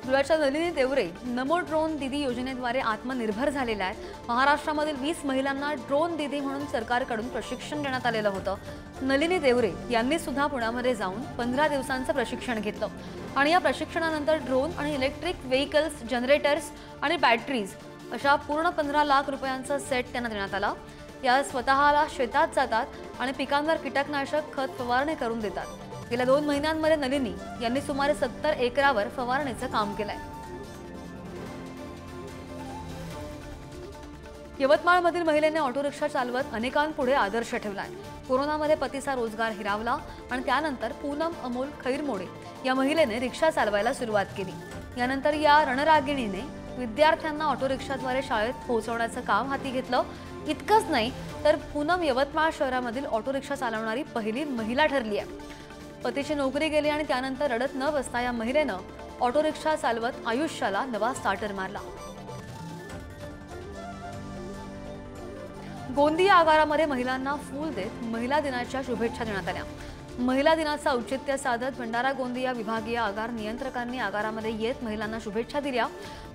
धुळ्याच्या नलिनी देवरे नमो ड्रोन दीदी योजनेद्वारे आत्मनिर्भर झालेल्या आहेत। महाराष्ट्रामधील 20 महिलांना ड्रोन दीदी म्हणून सरकारकडून प्रशिक्षण देण्यात आलेलं होतं। नलिनी देवरे यांनी सुद्धा पुण्यामध्ये जाऊन 15 दिवसांचं प्रशिक्षण घेतलं आणि या प्रशिक्षणानंतर ड्रोन आणि इलेक्ट्रिक व्हेइकल्स, जनरेटर्स आणि बॅटरीज अशा पूर्ण 15 लाख रुपयांचा सेट त्यांना देण्यात आला। या स्वतःला शेतात जातात आणि पिकांवर कीटकनाशक खत फवारणी करून देतात। गेल्या 2 महिन्यांमध्ये नलिनी यांनी सुमारे 70 एकरावर फवारणीचं काम केलंय। यवतमाळमधील महिलेने ऑटो रिक्षा चालवत अनेकांपुढे आदर्श ठेवलाय। कोरोनामध्ये पतीचा रोजगार हिरावला आणि त्यानंतर पूनम अमोल खैरमोडे या महिलेने रिक्षा चालवायला सुरुवात केली। यानंतर या रणरागिणीने विद्यार्थ्यांना ऑटो रिक्षाद्वारे शाळेत पोहोचवण्याचं काम हाती घेतलं। इतकंच नाही तर पूनम यवतमाळ शहरामधील ऑटो रिक्षा चालवणारी पहिली महिला ठरली आहे। पतीची नोकरी गेली आणि त्यानंतर रडत न बसता या महिलेनं ऑटो रिक्षा चालवत आयुष्याला नवा स्टार्टर मारला। गोंदिया आगारामध्ये महिलांना फूल देत महिला दिनाच्या शुभेच्छा देण्यात आल्या। महिला दिनाचं औचित्य साधत भंडारा गोंदिया विभागीय आगार नियंत्रकांनी आगारामध्ये येत महिलांना शुभेच्छा दिल्या।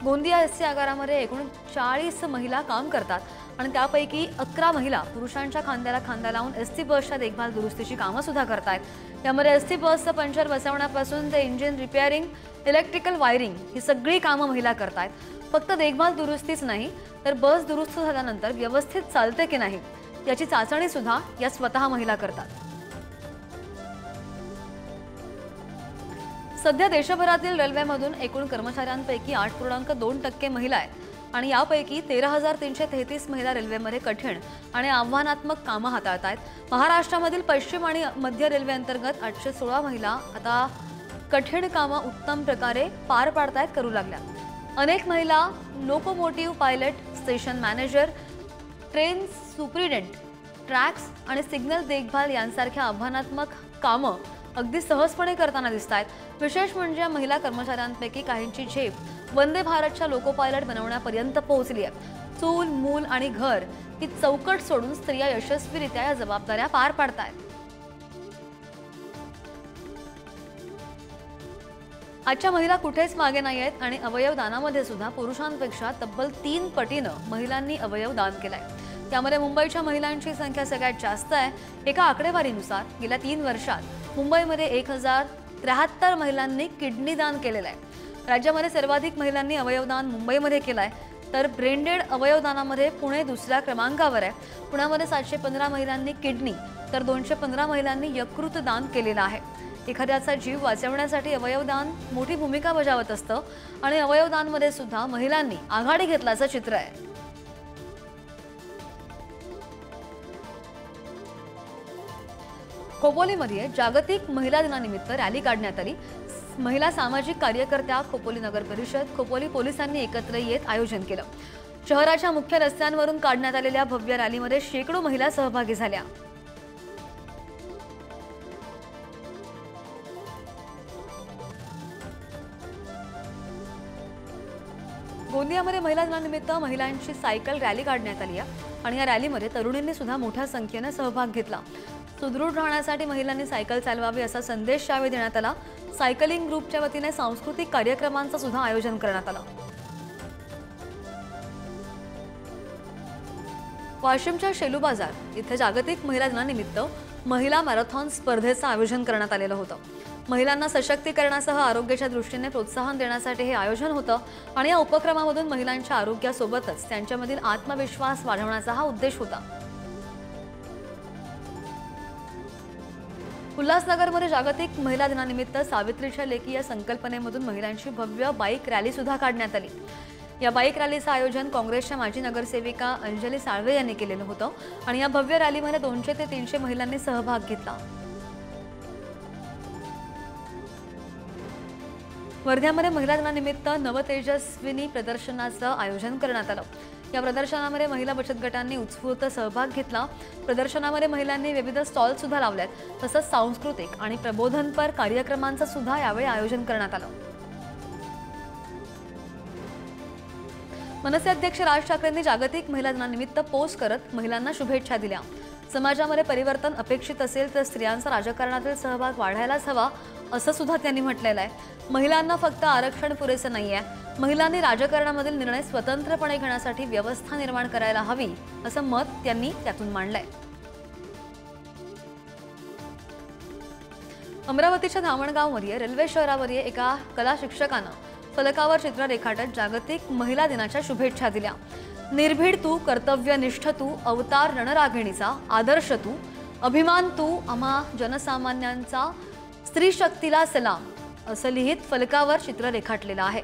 गोंदिया एसटी आगारामध्ये एकूण 40 महिला काम करतात आणि त्यापैकी 11 महिला पुरुषांच्या खांद्याला खांदा लावून एसटी बसच्या देखभाल दुरुस्तीची कामं सुद्धा करतात। यामध्ये एसटी बसचं पंचर बसवण्यापासून ते इंजिन रिपेअरिंग, इलेक्ट्रिकल वायरिंग ही सगळी कामं महिला करतात। फक्त देखभाल दुरुस्तीच नाही तर बस दुरुस्त झाल्यानंतर व्यवस्थित चालते की नाही याची चाचणी सुद्धा या स्वतः महिला करतात। सध्या देशभरातील रेल्वेमधून एकूण कर्मचाऱ्यांपैकी 8.2% महिला आहेत आणि यापैकी 13,333 महिला रेल्वेमध्ये कठीण आणि आव्हानात्मक कामं हाताळतात। महाराष्ट्रामधील पश्चिम आणि मध्य रेल्वे अंतर्गत 816 महिला आता कठीण कामं उत्तम प्रकारे पार पाडतायत करू लागल्या। अनेक महिला locomotive pilot, station manager, train superintendent, tracks आणि सिग्नल देखभाल यांसारख्या आव्हानात्मक कामं अगदी सहजपणे करताना दिसतात। विशेष म्हणजे महिला कर्मचाऱ्यांपैकी काहींची झेप वंदे भारतच्या लोको पायलट बनवण्यापर्यंत पोहोचली आहे। चूल, मूल आणि घर ही चौकट सोडून स्त्रिया यशस्वीरित्या या जबाबदाऱ्या पार पाडतायत। आजच्या महिला कुठेच मागे नाही आहेत आणि अवयव दानामध्ये सुद्धा पुरुषांपेक्षा तब्बल 3 पटीनं महिलांनी अवयव दान केलंय। त्यामध्ये मुंबईच्या महिलांची संख्या सगळ्यात जास्त आहे। एका आकडेवारीनुसार गेल्या 3 वर्षात मुंबईमध्ये 1073 महिलांनी किडनी दान केलेलं आहे। राज्यामध्ये सर्वाधिक महिलांनी अवयवदान मुंबईमध्ये केलंय तर ब्रेनडेड अवयवदानामध्ये पुणे दुसऱ्या क्रमांकावर आहे। पुण्यामध्ये 715 महिलांनी किडनी तर 215 महिलांनी यकृत दान केलेलं आहे। एखाद्याचा जीव वाचवण्यासाठी अवयवदान मोठी भूमिका बजावत असतं आणि अवयवदानमध्ये सुद्धा महिलांनी आघाडी घेतल्याचं चित्र आहे। खोपोलीमध्ये जागतिक महिला दिनानिमित्त रॅली काढण्यात आली। महिला सामाजिक कार्यकर्त्या, खोपोली नगर परिषद, खोपोली पोलिसांनी एकत्र येत आयोजन केलं। शहराच्या मुख्य रस्त्यांवरून काढण्यात आलेल्या भव्य रॅलीमध्ये शेकडो महिला सहभागी झाल्या। गोंदियामध्ये महिला दिनानिमित्त महिलांची सायकल रॅली काढण्यात आली आणि या रॅलीमध्ये तरुणींनी सुद्धा मोठ्या संख्येने सहभाग घेतला। सुदृढ राहण्यासाठी महिलांनी सायकल चालवावी असा संदेश यावेळी देण्यात आला। सायकलिंग ग्रुपच्या वतीने सांस्कृतिक कार्यक्रमांचं सुद्धा आयोजन करण्यात आलं। वाशिमच्या शेलू बाजार इथे जागतिक महिला दिनानिमित्त महिला मॅरेथॉन स्पर्धेचं आयोजन करण्यात आलेलं होतं। महिलांना सशक्तीकरणासह आरोग्याच्या दृष्टीने प्रोत्साहन देण्यासाठी हे आयोजन होतं आणि या उपक्रमामधून महिलांच्या आरोग्यासोबतच त्यांच्यामधील आत्मविश्वास वाढवण्याचा हा उद्देश होता। उल्हासनगरमध्ये जागतिक महिला दिनानिमित्त सावित्रीच्या लेकी या संकल्पनेमधून महिलांची भव्य बाईक रॅली सुद्धा काढण्यात आली। या बाईक रॅलीचं आयोजन काँग्रेसच्या माजी नगरसेविका अंजली साळवे यांनी केलेलं होतं आणि या भव्य रॅलीमध्ये 200 ते 300 महिलांनी सहभाग घेतला। वर्ध्यामध्ये महिला दिनानिमित्त नवतेजस्विनी प्रदर्शनाचं आयोजन करण्यात आलं। या प्रदर्शनामध्ये महिला बचत गटांनी उत्स्फूर्त सहभाग घेतला। प्रदर्शनामध्ये महिलांनी विविध स्टॉल सुद्धा लावलेत। तसंच सांस्कृतिक आणि प्रबोधनपर कार्यक्रमांचं सुद्धा यावेळी आयोजन करण्यात आलं। मनसे अध्यक्ष राज ठाकरेंनी जागतिक महिला दिनानिमित्त पोस्ट करत महिलांना शुभेच्छा दिल्या। समाजामध्ये परिवर्तन अपेक्षित असेल तर स्त्रियांचा राजकारणातील सहभाग वाढायलाच हवा असं सुद्धा त्यांनी म्हटलेलं आहे। महिलांना फक्त आरक्षण पुरेसं नाहीये, महिलांनी राजकारणामधील निर्णय स्वतंत्रपणे घेण्यासाठी व्यवस्था निर्माण करायला हवी असं मत त्यांनी त्यातून मांडलंय। अमरावतीच्या धामणगावमध्ये रेल्वे शहरावरील एका कला शिक्षकानं फलकावर चित्र रेखाटत जागतिक महिला दिनाच्या शुभेच्छा दिल्या। निर्भीड तू, कर्तव्यनिष्ठ तू, अवतार रणरागिणीचा, आदर्श तू, अभिमान तू, आम्हा जनसामान्यांचा, स्त्री शक्तीला सलाम असं लिहित फलकावर चित्र रेखाटलेलं आहे।